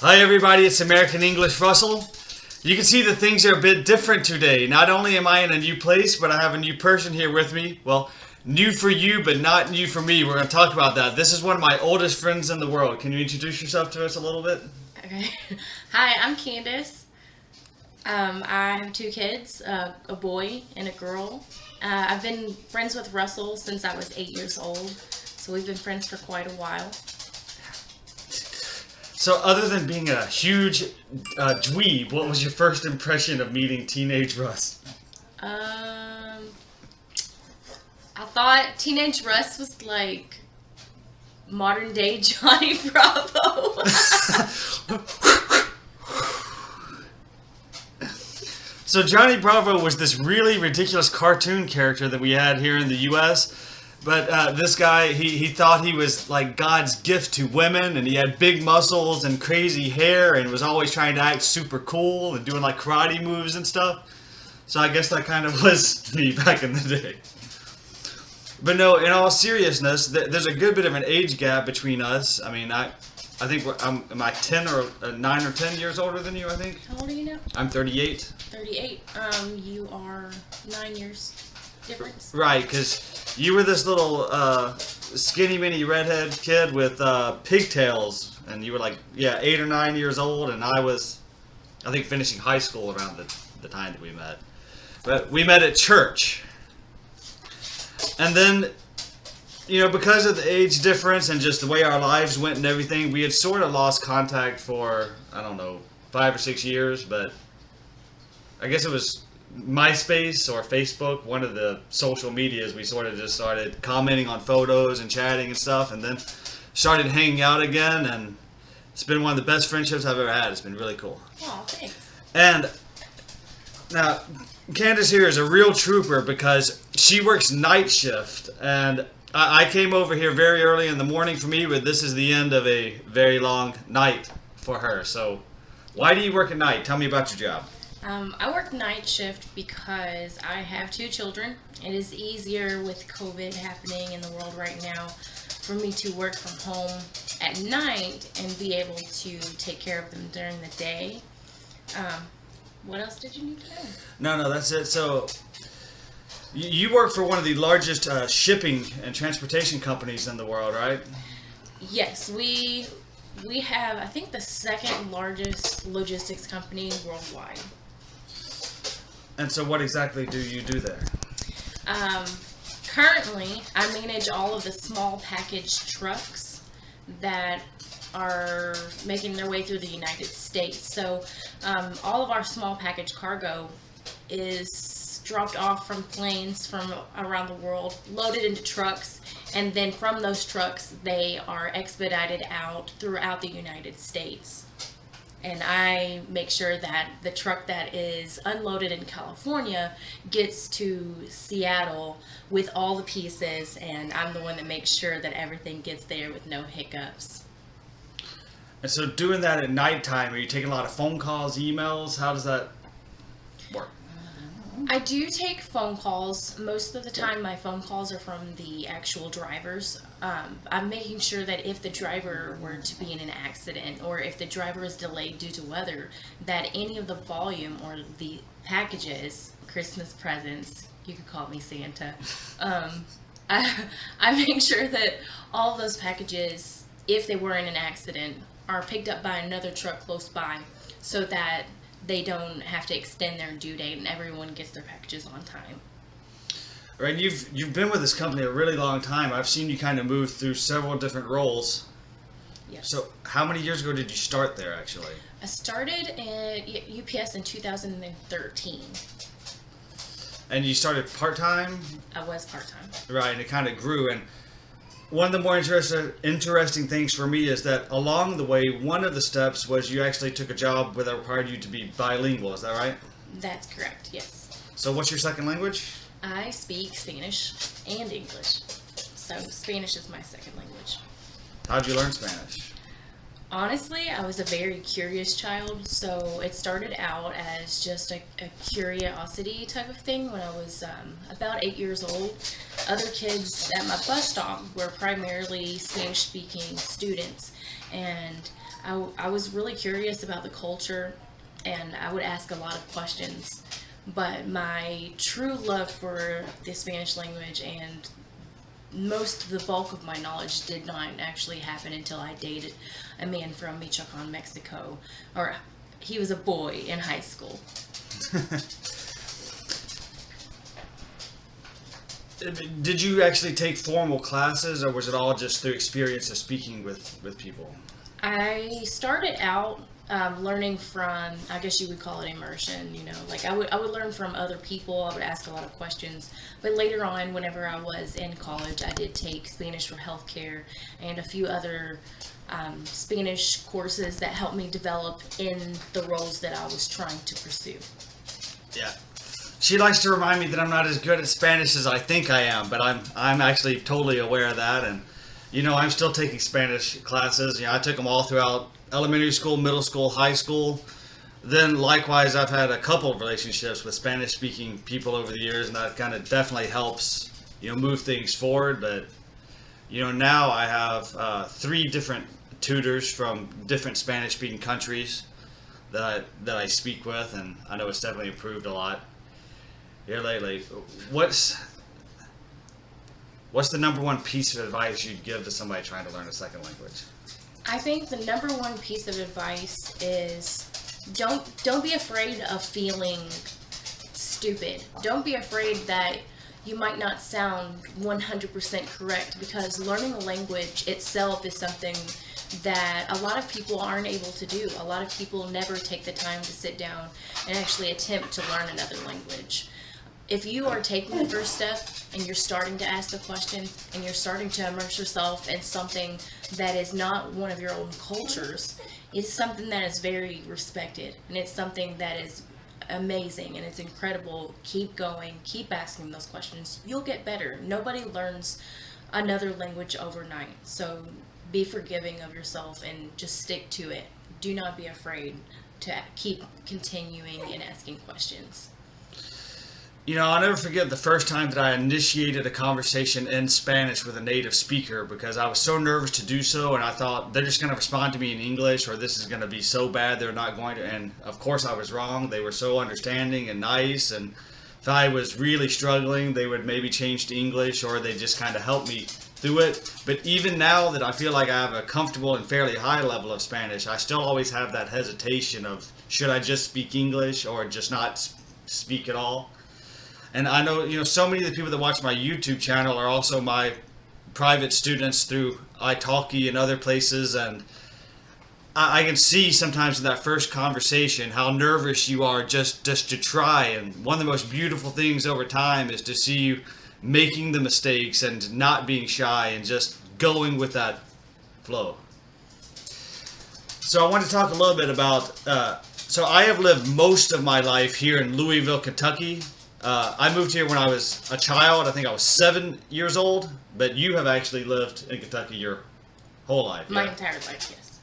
Hi everybody, it's American English Russell. You can see that things are a bit different today. Not only am I in a new place, but I have a new person here with me. Well, new for you, but not new for me. We're going to talk about that. This is one of my oldest friends in the world. Can you introduce yourself to us a little bit? Okay. Hi, I'm Kandace. I have two kids, a boy and a girl. I've been friends with Russell since I was 8 years old, so we've been friends for quite a while. So other than being a huge dweeb, what was your first impression of meeting teenage Russ? I thought teenage Russ was like modern day Johnny Bravo. So Johnny Bravo was this really ridiculous cartoon character that we had here in the U.S., but this guy, he thought he was like God's gift to women, and he had big muscles and crazy hair and was always trying to act super cool and doing like karate moves and stuff. So I guess that kind of was me back in the day. But no, in all seriousness, there's a good bit of an age gap between us. I mean, I think am I 10 or 9 or 10 years older than you, I think? How old are you now? I'm 38. 38. You are 9 years difference. Right, because you were this little skinny mini redhead kid with pigtails, and you were like, 8 or 9 years old, and I was, I think, finishing high school around the time that we met. But we met at church. And then, because of the age difference and just the way our lives went and everything, we had sort of lost contact for, 5 or 6 years, but I guess it was MySpace or Facebook, one of the social medias. We sort of just started commenting on photos and chatting and stuff, and then started hanging out again, and it's been one of the best friendships I've ever had. It's been really cool. Oh, thanks. And now, Candace here is a real trooper because she works night shift, and I came over here very early in the morning for me, but this is the end of a very long night for her. So why do you work at night? Tell me about your job. I work night shift because I have two children. It is easier with COVID happening in the world right now for me to work from home at night and be able to take care of them during the day. What else did you need to know? No, that's it. So you work for one of the largest shipping and transportation companies in the world, right? Yes, we have, I think, the second largest logistics company worldwide. And so what exactly do you do there? Currently, I manage all of the small package trucks that are making their way through the United States. So all of our small package cargo is dropped off from planes from around the world, loaded into trucks, and then from those trucks they are expedited out throughout the United States. And I make sure that the truck that is unloaded in California gets to Seattle with all the pieces, and I'm the one that makes sure that everything gets there with no hiccups. And so doing that at nighttime, are you taking a lot of phone calls, emails? How does that work? I do take phone calls. Most of the time my phone calls are from the actual drivers. I'm making sure that if the driver were to be in an accident or if the driver is delayed due to weather, that any of the volume or the packages, Christmas presents, you could call me Santa, I make sure that all of those packages, if they were in an accident, are picked up by another truck close by so that they don't have to extend their due date and everyone gets their packages on time. Right, you've been with this company a really long time. I've seen you kind of move through several different roles. Yes. So how many years ago did you start there, actually? I started at UPS in 2013. And you started part-time? I was part-time. Right, and it kind of grew. And one of the more interesting things for me is that along the way, one of the steps was you actually took a job that required you to be bilingual. Is that right? That's correct, yes. So what's your second language? I speak Spanish and English. So Spanish is my second language. How'd you learn Spanish? Honestly, I was a very curious child, so it started out as just a curiosity type of thing when I was about 8 years old. Other kids at my bus stop were primarily Spanish-speaking students, and I was really curious about the culture, and I would ask a lot of questions. But my true love for the Spanish language and most of the bulk of my knowledge did not actually happen until I dated a man from Michoacan, Mexico. Or he was a boy in high school. Did you actually take formal classes, or was it all just through experience of speaking with people? I started out learning from, I guess you would call it immersion, like I would learn from other people. I would ask a lot of questions. But later on, whenever I was in college, I did take Spanish for healthcare and a few other Spanish courses that helped me develop in the roles that I was trying to pursue. Yeah. She likes to remind me that I'm not as good at Spanish as I think I am, but I'm actually totally aware of that. And I'm still taking Spanish classes. I took them all throughout elementary school, middle school, high school. Then likewise, I've had a couple of relationships with Spanish-speaking people over the years, and that kind of definitely helps move things forward. But now I have 3 different tutors from different Spanish-speaking countries that I speak with, and I know it's definitely improved a lot here lately. What's the number one piece of advice you'd give to somebody trying to learn a second language? I think the number one piece of advice is don't be afraid of feeling stupid. Don't be afraid that you might not sound 100% correct, because learning a language itself is something that a lot of people aren't able to do. A lot of people never take the time to sit down and actually attempt to learn another language. If you are taking the first step and you're starting to ask the questions and you're starting to immerse yourself in something that is not one of your own cultures, it's something that is very respected, and it's something that is amazing and it's incredible. Keep going, keep asking those questions. You'll get better. Nobody learns another language overnight. So be forgiving of yourself and just stick to it. Do not be afraid to keep continuing and asking questions. I'll never forget the first time that I initiated a conversation in Spanish with a native speaker, because I was so nervous to do so, and I thought they're just going to respond to me in English, or this is going to be so bad they're not going to. And of course I was wrong. They were so understanding and nice, and if I was really struggling, they would maybe change to English, or they just kind of help me through it. But even now that I feel like I have a comfortable and fairly high level of Spanish, I still always have that hesitation of, should I just speak English or just not speak at all? And I know, so many of the people that watch my YouTube channel are also my private students through italki and other places, and I can see sometimes in that first conversation how nervous you are just to try. And one of the most beautiful things over time is to see you making the mistakes and not being shy and just going with that flow. So I want to talk a little bit about, so I have lived most of my life here in Louisville, Kentucky. I moved here when I was a child. I think I was 7 years old, but you have actually lived in Kentucky your whole life. My entire life, yes.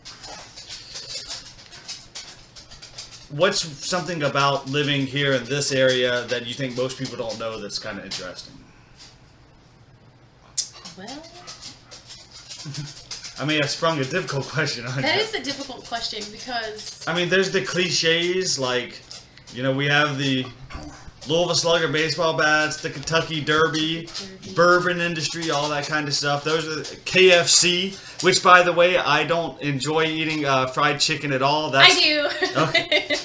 What's something about living here in this area that you think most people don't know that's kind of interesting? Well, I mean, I sprung a difficult question on you. that is a difficult question, because I mean, there's the cliches, like, we have the Louisville Slugger baseball bats, the Kentucky Derby, bourbon industry, all that kind of stuff. Those are KFC, which, by the way, I don't enjoy eating fried chicken at all. I do. Okay.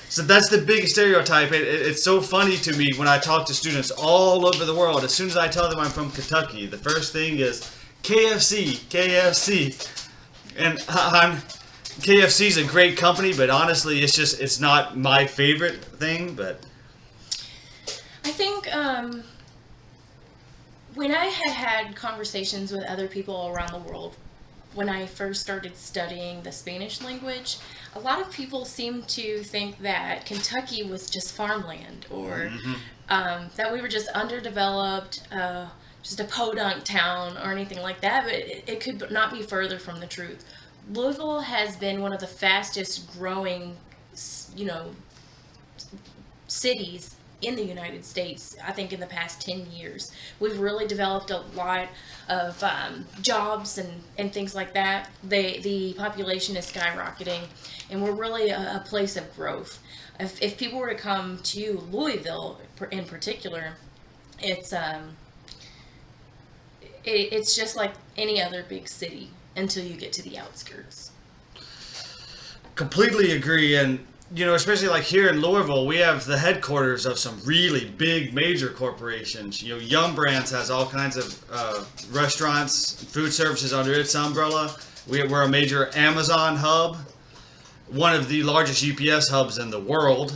So that's the big stereotype. It's so funny to me when I talk to students all over the world. As soon as I tell them I'm from Kentucky, the first thing is KFC, KFC. And KFC's a great company, but honestly, it's not my favorite thing, but I think when I had conversations with other people around the world, when I first started studying the Spanish language, a lot of people seemed to think that Kentucky was just farmland, or that we were just underdeveloped, just a podunk town or anything like that, but it could not be further from the truth. Louisville has been one of the fastest growing, cities in the United States. I think in the past 10 years, we've really developed a lot of jobs and things like that. The population is skyrocketing, and we're really a place of growth. If people were to come to Louisville in particular, it's just like any other big city until you get to the outskirts. Completely agree. And, especially like here in Louisville, we have the headquarters of some really big major corporations. Yum Brands has all kinds of restaurants, food services under its umbrella. We're a major Amazon hub, one of the largest UPS hubs in the world.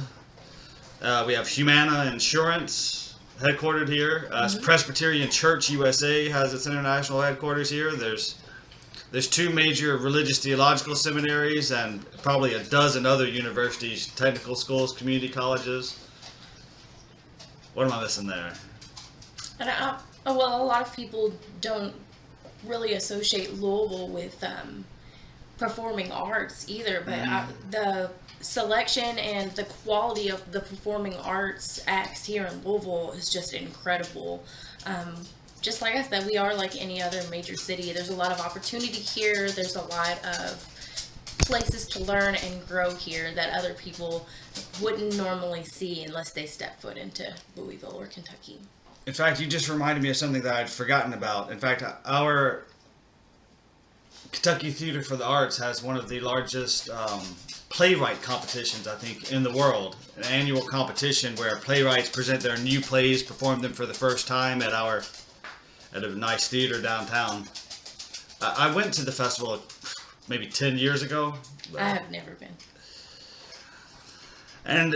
We have Humana Insurance headquartered here. Presbyterian Church USA has its international headquarters here. There's two major religious theological seminaries and probably a dozen other universities, technical schools, community colleges. What am I missing there? And a lot of people don't really associate Louisville with performing arts either, but the selection and the quality of the performing arts acts here in Louisville is just incredible. Just like I said, we are like any other major city. There's a lot of opportunity here. There's a lot of places to learn and grow here that other people wouldn't normally see unless they step foot into Louisville or Kentucky. In fact, you just reminded me of something that I'd forgotten about. In fact, our Kentucky Theater for the Arts has one of the largest playwright competitions, I think, in the world. An annual competition where playwrights present their new plays, perform them for the first time at a nice theater downtown. I went to the festival maybe 10 years ago. I have never been. And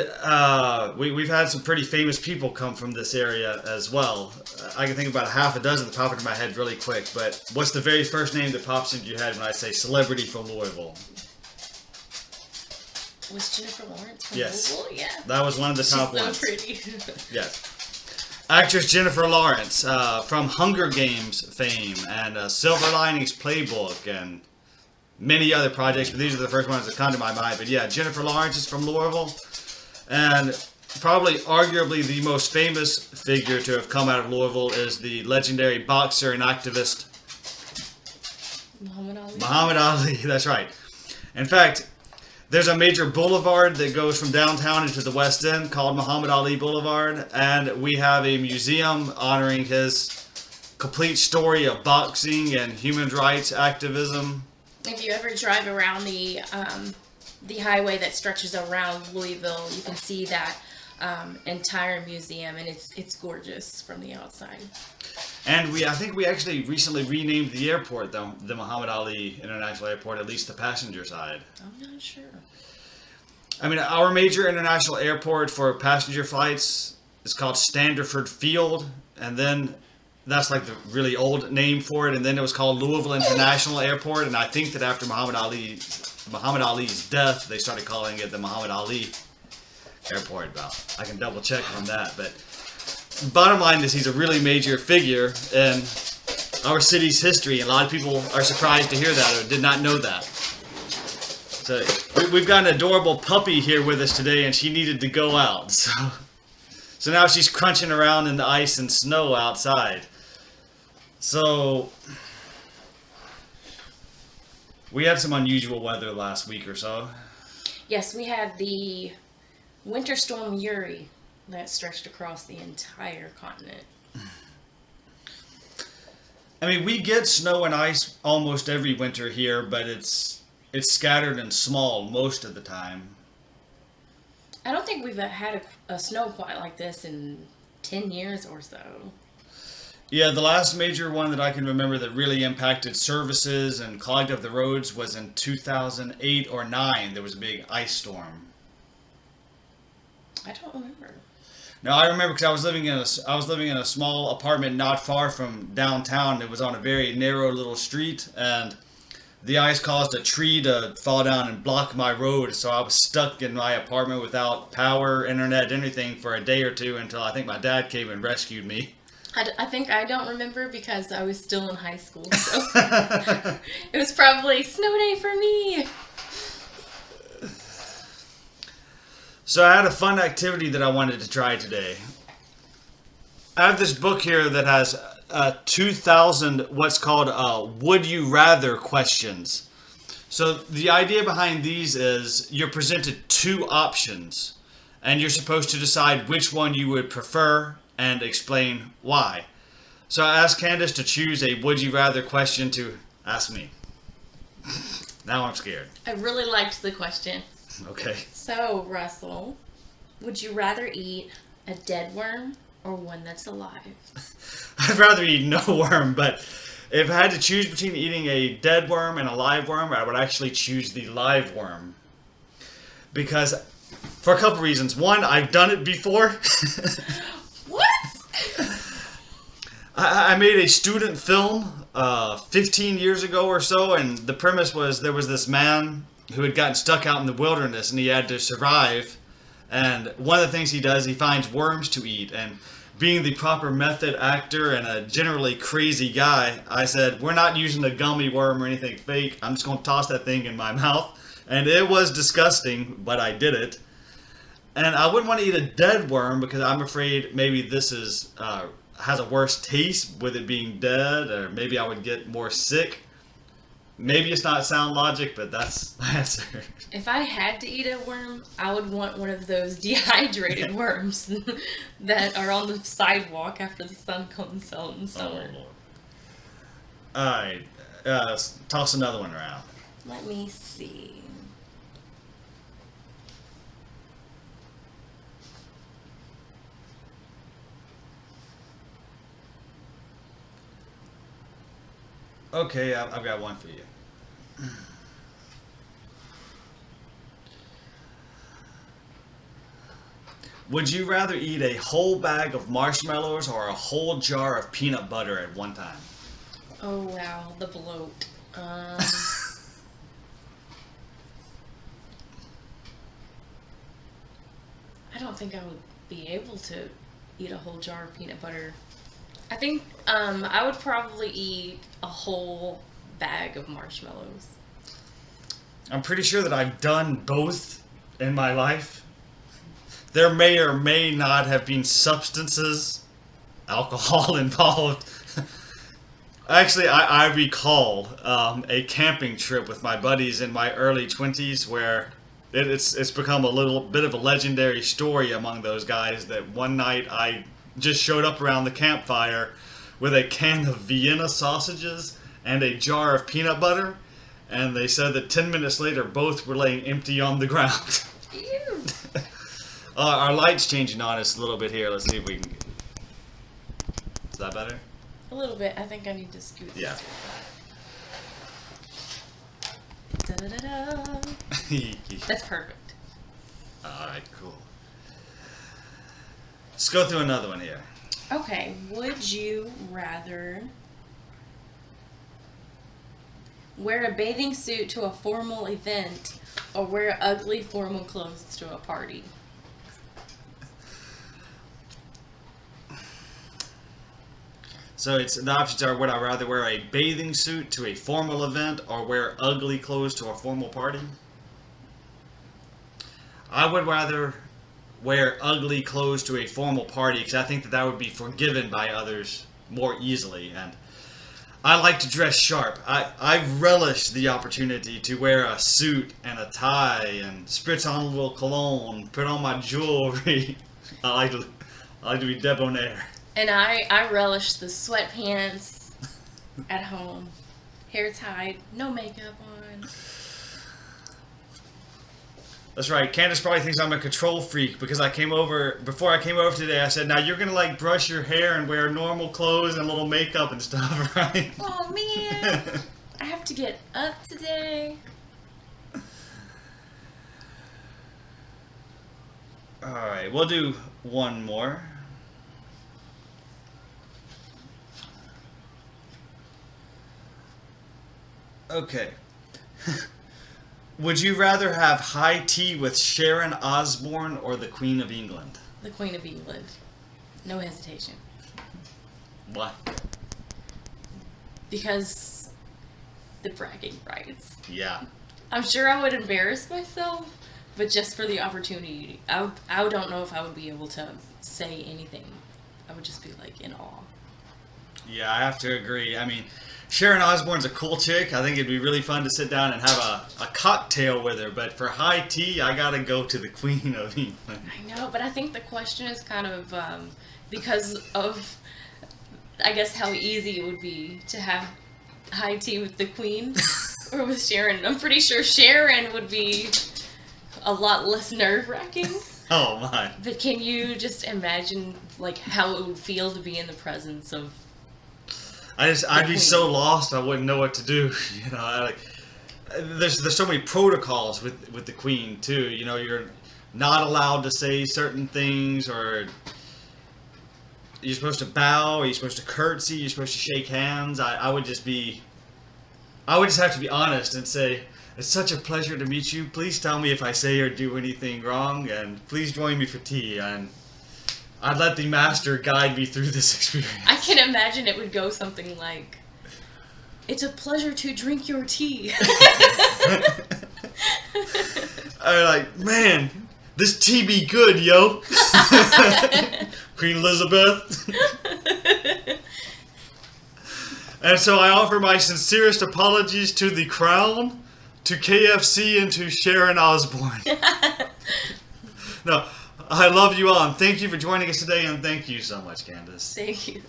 we've had some pretty famous people come from this area as well. I can think about a half a dozen that pop into my head really quick, but what's the very first name that pops into your head when I say celebrity from Louisville? Was Jennifer Lawrence from Yes. Louisville? Yeah. That was one of the top She's ones. so pretty. Yes. Actress Jennifer Lawrence from Hunger Games fame and Silver Linings Playbook and many other projects, but these are the first ones that come to my mind. But yeah, Jennifer Lawrence is from Louisville, and probably arguably the most famous figure to have come out of Louisville is the legendary boxer and activist Muhammad Ali. Muhammad Ali. That's right. In fact, there's a major boulevard that goes from downtown into the West End called Muhammad Ali Boulevard, and we have a museum honoring his complete story of boxing and human rights activism. If you ever drive around the highway that stretches around Louisville, you can see that entire museum, and it's gorgeous from the outside. And I think we actually recently renamed the airport, the Muhammad Ali International Airport, at least the passenger side. I'm not sure. I mean, our major international airport for passenger flights is called Standerford Field, and then that's like the really old name for it, and then it was called Louisville International Airport, and I think that after Muhammad Ali's death, they started calling it the Muhammad Ali Airport. But I can double check on that, but bottom line is he's a really major figure in our city's history, and a lot of people are surprised to hear that or did not know that. So we've got an adorable puppy here with us today, and she needed to go out, so now she's crunching around in the ice and snow outside. So we had some unusual weather last week or so. Yes, we had the winter storm Uri that stretched across the entire continent. I mean, we get snow and ice almost every winter here, but it's scattered and small most of the time. I don't think we've had a snow quite like this in 10 years or so. Yeah, the last major one that I can remember that really impacted services and clogged up the roads was in 2008 or 9. There was a big ice storm. I don't remember. No, I remember because I was living in a small apartment not far from downtown. It was on a very narrow little street, and the ice caused a tree to fall down and block my road. So I was stuck in my apartment without power, internet, anything for a day or two until I think my dad came and rescued me. I think I don't remember because I was still in high school. So it was probably snow day for me. So I had a fun activity that I wanted to try today. I have this book here that has 2,000 what's called would you rather questions. So the idea behind these is you're presented two options and you're supposed to decide which one you would prefer and explain why. So I asked Candace to choose a would you rather question to ask me. Now I'm scared. I really liked the question. Okay. So, Russell, would you rather eat a dead worm or one that's alive? I'd rather eat no worm, but if I had to choose between eating a dead worm and a live worm, I would actually choose the live worm. Because, for a couple reasons. One, I've done it before. What? I made a student film 15 years ago or so, and the premise was there was this man who had gotten stuck out in the wilderness and he had to survive. And one of the things he does, he finds worms to eat. And being the proper method actor and a generally crazy guy, I said, we're not using a gummy worm or anything fake. I'm just going to toss that thing in my mouth. And it was disgusting, but I did it. And I wouldn't want to eat a dead worm because I'm afraid maybe this is has a worse taste with it being dead, or maybe I would get more sick. Maybe it's not sound logic, but that's my answer. If I had to eat a worm, I would want one of those dehydrated worms that are on the sidewalk after the sun comes out in summer. Oh, alright, toss another one around. Let me see. Okay, I've got one for you. Would you rather eat a whole bag of marshmallows or a whole jar of peanut butter at one time? Oh wow, the bloat. I don't think I would be able to eat a whole jar of peanut butter. I think I would probably eat a whole bag of marshmallows. I'm pretty sure that I've done both in my life. There may or may not have been substances, alcohol involved. Actually, I recall a camping trip with my buddies in my early 20s where it's become a little bit of a legendary story among those guys that one night I just showed up around the campfire with a can of Vienna sausages and a jar of peanut butter, and they said that 10 minutes later both were laying empty on the ground. Ew. Our light's changing on us a little bit here. Let's see if we can... Is that better? A little bit. I think I need to scoot this. Yeah. Da-da-da-da. That's perfect. Alright, cool. Let's go through another one here. Okay, would you rather wear a bathing suit to a formal event or wear ugly formal clothes to a party? So the options are: would I rather wear a bathing suit to a formal event or wear ugly clothes to a formal party? I would rather wear ugly clothes to a formal party because I think that would be forgiven by others more easily, and I like to dress sharp. I relish the opportunity to wear a suit and a tie and spritz on a little cologne, put on my jewelry. I like to be debonair. And I relish the sweatpants at home, hair tied, no makeup on. That's right. Candace probably thinks I'm a control freak because before I came over today, I said, now you're going to like brush your hair and wear normal clothes and a little makeup and stuff, right? Oh man, I have to get up today. Alright, we'll do one more. Okay. Would you rather have high tea with Sharon Osbourne or the Queen of England? The Queen of England. No hesitation. Why? Because the bragging rights. Yeah. I'm sure I would embarrass myself, But just for the opportunity, I don't know if I would be able to say anything. I would just be like in awe. Yeah, I have to agree. I mean, Sharon Osbourne's a cool chick. I think it'd be really fun to sit down and have a cocktail with her. But for high tea, I gotta go to the Queen of England. I know, but I think the question is kind of because of, I guess, how easy it would be to have high tea with the Queen or with Sharon. I'm pretty sure Sharon would be a lot less nerve-wracking. Oh my! But can you just imagine like how it would feel to be in the presence of? I'd be so lost. I wouldn't know what to do. You know, there's so many protocols with the Queen too. You know, you're not allowed to say certain things, or you're supposed to bow, or you're supposed to curtsy, you're supposed to shake hands. I would just have to be honest and say, it's such a pleasure to meet you. Please tell me if I say or do anything wrong, and please join me for tea. And I'd let the master guide me through this experience. I can imagine it would go something like, "It's a pleasure to drink your tea." I'm like, man, this tea be good, yo. Queen Elizabeth. And so I offer my sincerest apologies to the Crown, to KFC, and to Sharon Osbourne. No, I love you all, and thank you for joining us today, and thank you so much, Kandace. Thank you.